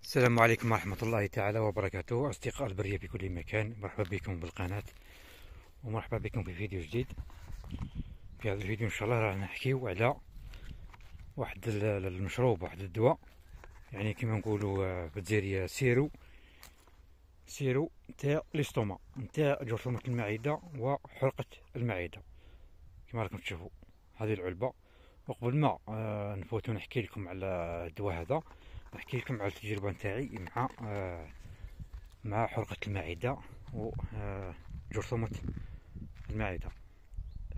السلام عليكم ورحمة الله تعالى وبركاته. أصدقاء البرية في كل مكان، مرحبا بكم بالقناة ومرحبا بكم في فيديو جديد. في هذا الفيديو إن شاء الله راح نحكيو على واحد المشروب، واحد الدواء، يعني كما نقولوا بالجزائرية سيرو نتاع ليستوما، نتاع جرثومة المعدة وحرقة المعدة كما راكم تشوفوا هذه العلبة. وقبل ما نفوت ونحكي لكم على الدواء هذا، نحكي لكم على التجربة نتاعي مع حرقة المعدة وجرثومة المعدة.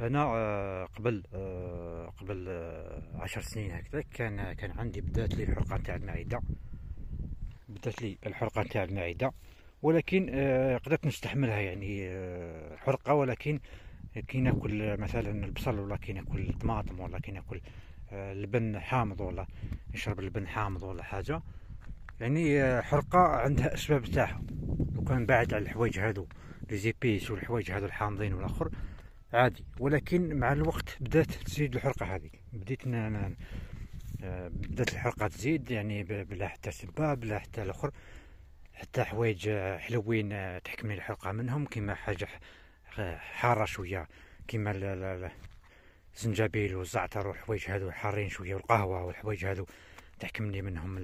أنا قبل 10 سنين هكذا كان عندي بدات لي الحرقة نتاع المعدة، ولكن قدرت نستحملها، يعني حرقة، ولكن كي ناكل مثلا البصل، ولا كي ناكل الطماطم، ولا كي ناكل اللبن حامض، ولا نشرب اللبن حامض ولا حاجة، يعني حرقة عندها أسباب تاعها. لو كان بعد على الحوايج هادو لي زيبيس والحوايج هادو الحامضين والآخر عادي، ولكن مع الوقت بدات تزيد الحرقة هذيك، بدات الحرقة تزيد، يعني بلا حتى سبة، بلا حتى الآخر، حتى حوايج حلوين تحكمني الحرقة منهم، كيما حاجة حارة شوية، كيما الزنجبيل والزعتر والحوايج هادو حارين شوية، والقهوة والحوايج هادو تحكمني منهم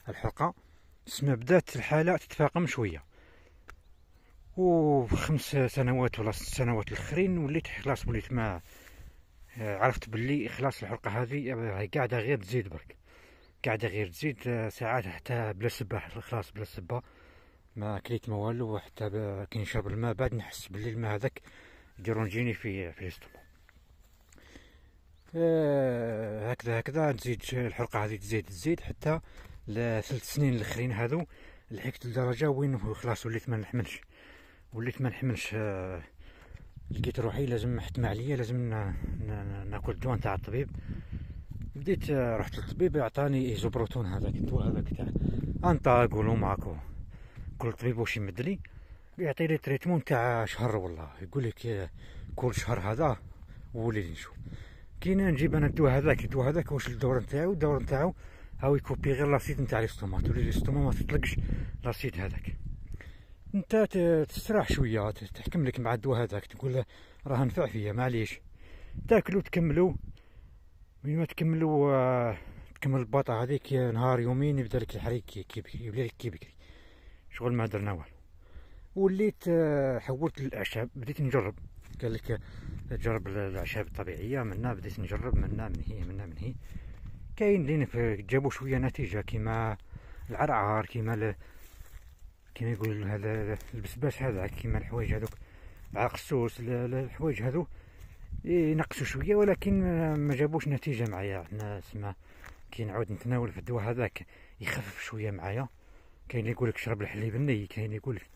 الحرقة. تسمى بدات الحالة تتفاقم شوية، وخمس سنوات ولا 6 سنوات الاخرين وليت ما عرفت باللي خلاص الحرقة هذه قاعدة غير تزيد، برك قاعدة غير تزيد، ساعات حتى بلا سبة، خلاص بلا سبة ما كليت ما والو، حتى كي نشرب الماء بعد نحس باللي الماء هذاك يديرونجيني في الاستومك. هكذا تزيد الحرقة هذه، تزيد حتى ل3 سنين الاخرين هذو، لحقت لدرجة وين خلاص وليت ما نحملش. لقيت روحي لازم حتم عليا، لازم ناكل الدواء نتاع الطبيب. بديت رحت للطبيب، عطاني ايزوبروتون، هذاك الدواء هذاك تاع انطاق ولوماك. كل طبيب واش يمدلي، يعطي لي تريتمون تاع شهر، والله يقول لك كل شهر هذا ولي نشوف. كينا نجيب انا الدواء هذاك واش الدور نتاعو هاو يكوبي غير لاسيد نتاع ليستوما، تولي ليستوما ما تطلقش لاسيد هذاك. انت تستراح شويه، تحكم لك مع الدواء هذاك، تقول راه نفع فيا، معليش تاكلوا تكملوا. وين ما تكمل الباطا هذيك نهار يومين يبدا لك الحريق يبدا لك كي بكري، شغل ما درنا والو. وليت حولت للاعشاب، بديت نجرب، قال لك جرب الاعشاب الطبيعيه، منا بديت نجرب منا من هي كاين لين جابوا شويه نتيجه، كيما العرعار، كيما يقول هذا البسباس هذا، كيما الحوايج هذوك عرق السوس، الحوايج هذو ينقصوا شويه، ولكن ما جابوش نتيجه معايا. احنا سما كي نعاود نتناول في الدواء هذاك يخفف شويه معايا. كاين اللي يقول لك شرب الحليب الني، كاين اللي يقول لك،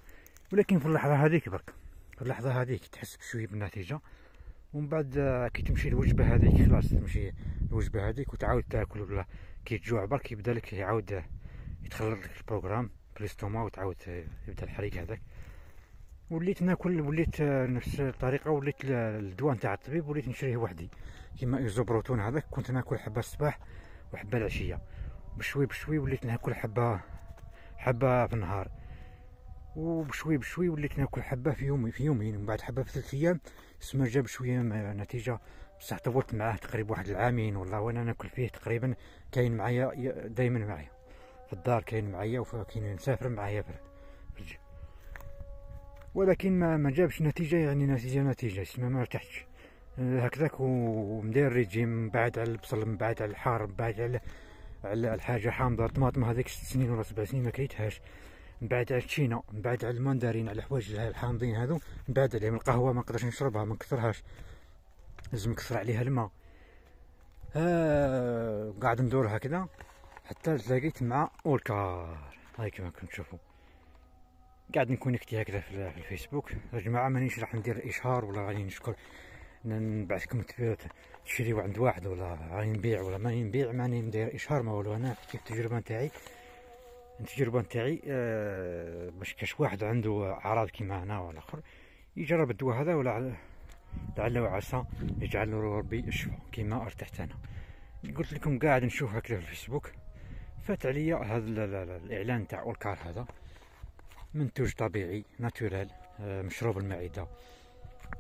ولكن في اللحظه هذيك برك، في اللحظه هذيك تحس بشويه بالنتيجه. ومن بعد كي تمشي الوجبه هذيك، خلاص تمشي الوجبه هذيك وتعاود تاكل، ولا كي تجوع برك يبدا لك يعاود يتخلط لك البروغرام بريستوما، وتعاود يبدا الحريق هذاك. وليت ناكل، وليت نفس الطريقه، وليت الدواء نتاع الطبيب وليت نشريه وحدي، كيما ايزوبروتون هذاك كنت ناكل حبه الصباح وحبه العشيه، بشوي وليت ناكل حبه في النهار، وبشوي وليت ناكل حبه في يومين، ومن بعد حبه في 3 ايام. سما جاب شويه نتيجه، بصح طولت معاه تقريبا واحد العامين والله، وانا ناكل فيه تقريبا. كاين معايا دائما معايا في الدار، كاين معايا، وكاين نسافر معايا في الجيب، ولكن ما جابش نتيجه، يعني نتيجه اسمها ما ارتحتش هكذاك. ومدير ريجيم، من بعد على البصل، من بعد على الحار، من بعد على الحاجه حامضه، الطماطم هذيك 6 سنين ولا 7 سنين ما كليتهاش، من بعد على التشينا، من بعد على الماندارين، على الحوايج الحامضين هذو، من بعد عليهم القهوه ما نقدرش نشربها، ما نكثرهاش، لازم نكثر عليها الماء. قاعد ندور هكذا حتى تلاقيت مع اولكار، هاي كما كنتم تشوفوا. قاعد نكونكتي هكذا في الفيسبوك. يا جماعه مانيش راح ندير اشهار، ولا راني نشكر نبعثكم تشريو عند واحد، ولا راني نبيع ولا ماني نبيع، ماني ندير اشهار ما والو. انا كيف التجربه نتاعي باش كاش واحد عنده اعراض كيما انا ولا اخر يجرب الدواء هذا، ولا لعل وعسى يجعل له ربي الشفاء كيما ارتحت انا. قلت لكم قاعد نشوف هكذا في الفيسبوك، فات عليا هذا الاعلان تاع اولكار، هذا منتوج طبيعي ناتورال، مشروب المعده،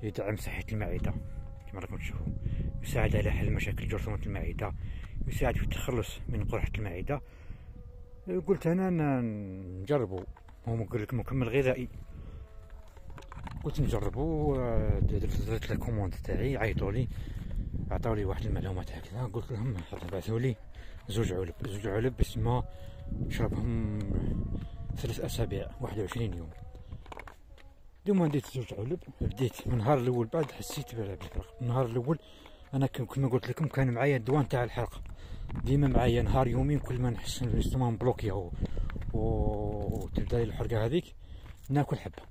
يدعم صحه المعده كما راكم تشوفوا، يساعد على حل مشاكل جرثومه المعده، يساعد في التخلص من قرحه المعده. قلت انا نجربه، هو يقول لك مكمل غذائي، قلت نجربو. درت لا كوموند تاعي، عيطوا لي عطاو لي واحد المعلومات هكذا، قلت لهم بعثوا لي زوج علب باش ما نشربهم 3 أسابيع 21 يوم. دوما ديت زوج علب، بديت من النهار الاول، بعد حسيت بالفرق. النهار الاول انا كما قلت لكم كان معايا الدوان تاع الحرق، ديما معايا نهار يومين، كل ما نحس الاستوماك مبلوكي وتبدا لي الحرقه هذيك ناكل حبه.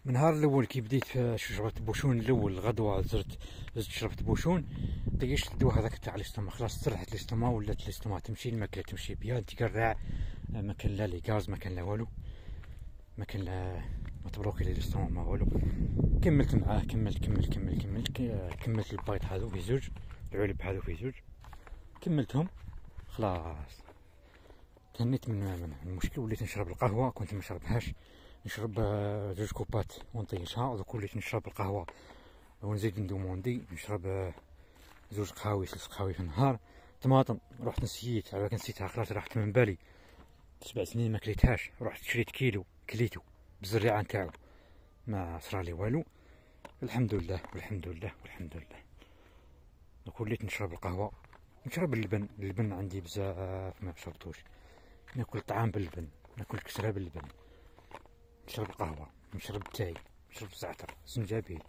من النهار الاول كي بديت شربت بوشون الاول الغدوه، زدت شربت بوشون، لقيت الدواء هذاك تاع الاستوماك خلاص استرحت الاستوماك، ولات الاستوماك تمشي، الماكله تمشي بيا، تقرع، ما كان لا لي غاز، ما كان لا والو، ما كان لا ما تبروكي لي الاستوماك ما والو. كملت معاه، كملت البايط هذو في زوج، العلب هذو في زوج، كملتهم خلاص. تهنيت من المشكل، وليت نشرب القهوه، كنت ما نشربهاش، نشرب زوج كوبات ونطيشها، ودوك وليت نشرب القهوه ونزيد ندوموندي، نشرب زوج قهاوي 3 قهاوي في النهار. طماطم رحت نسيت، على نسيتها خلاص راحت من بالي، 7 سنين ما كليتهاش، رحت شريت كيلو كليتو بالزريعه نتاعو، ما صرالي والو، الحمد لله والحمد لله والحمد لله. دوك وليت نشرب القهوه، نشرب اللبن عندي بزاف ما شربتوش، ناكل طعام باللبن، ناكل كسره باللبن، نشرب القهوه، نشرب التاي، نشرب الزعتر، الزنجبيل.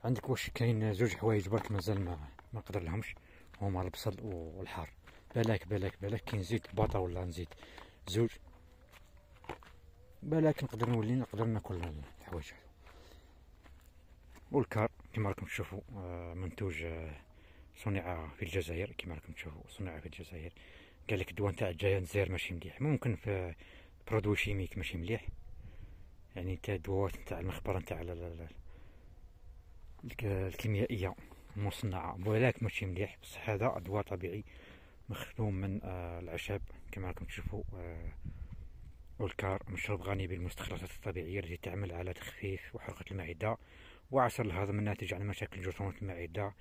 عندك واش كاين زوج حوايج برك مازال ما نقدر لهمش، هما البصل والحار. بالك كي نزيد باطا ولا نزيد زوج، بالك نقدر ناكل الحوايج هذو. والكار كما راكم تشوفوا منتوج صنع في الجزائر، كما راكم تشوفوا صنع في الجزائر. قال لك الدواء نتاع الجزائر زير ماشي مليح، ممكن في برودوي شيميك ماشي مليح، يعني نتاع الدواءات نتاع المخبره نتاع الكيميائيه المصنعه، ولكن ماشي مليح. بصح هذا دواء طبيعي مخدوم من الأعشاب كما راكم تشوفوا. والكار مشروب غني بالمستخلصات الطبيعيه التي تعمل على تخفيف وحرقه المعده وعسر الهضم الناتج عن مشاكل جرثومه المعده،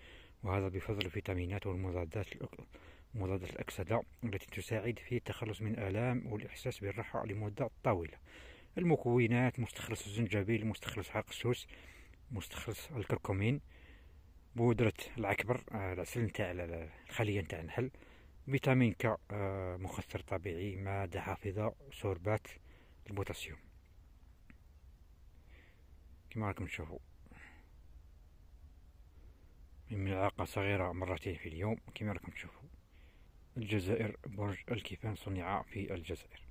وهذا بفضل الفيتامينات والمضادات مضادات الأكسدة التي تساعد في التخلص من الآلام والإحساس بالراحة لمدة طويلة. المكونات: مستخلص الزنجبيل، مستخلص عرق السوس، مستخلص الكركمين، بودرة العكبر، العسل نتاع الخلية نتاع النحل، فيتامين ك، مخثر طبيعي، مادة حافظة، سوربات البوتاسيوم كما راكم تشوفوا. من ملعقة صغيرة مرتين في اليوم كما راكم تشوفوا. الجزائر، برج الكيفان، صنع في الجزائر.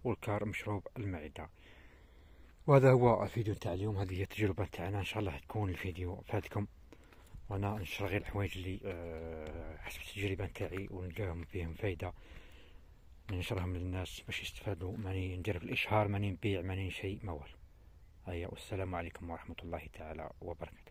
والكار مشروب المعدة. وهذا هو الفيديو تاع اليوم، هذه هي التجربة تاعنا، ان شاء الله تكون الفيديو فاتكم، وانا نشر غير الحوايج اللي حسب التجربة تاعي ونلقاهم فيهم فايدة، ننشرهم للناس باش يستفادوا، ماني ندير في الاشهار، ماني نبيع، ماني شيء ما والو. هيا والسلام عليكم ورحمة الله تعالى وبركاته.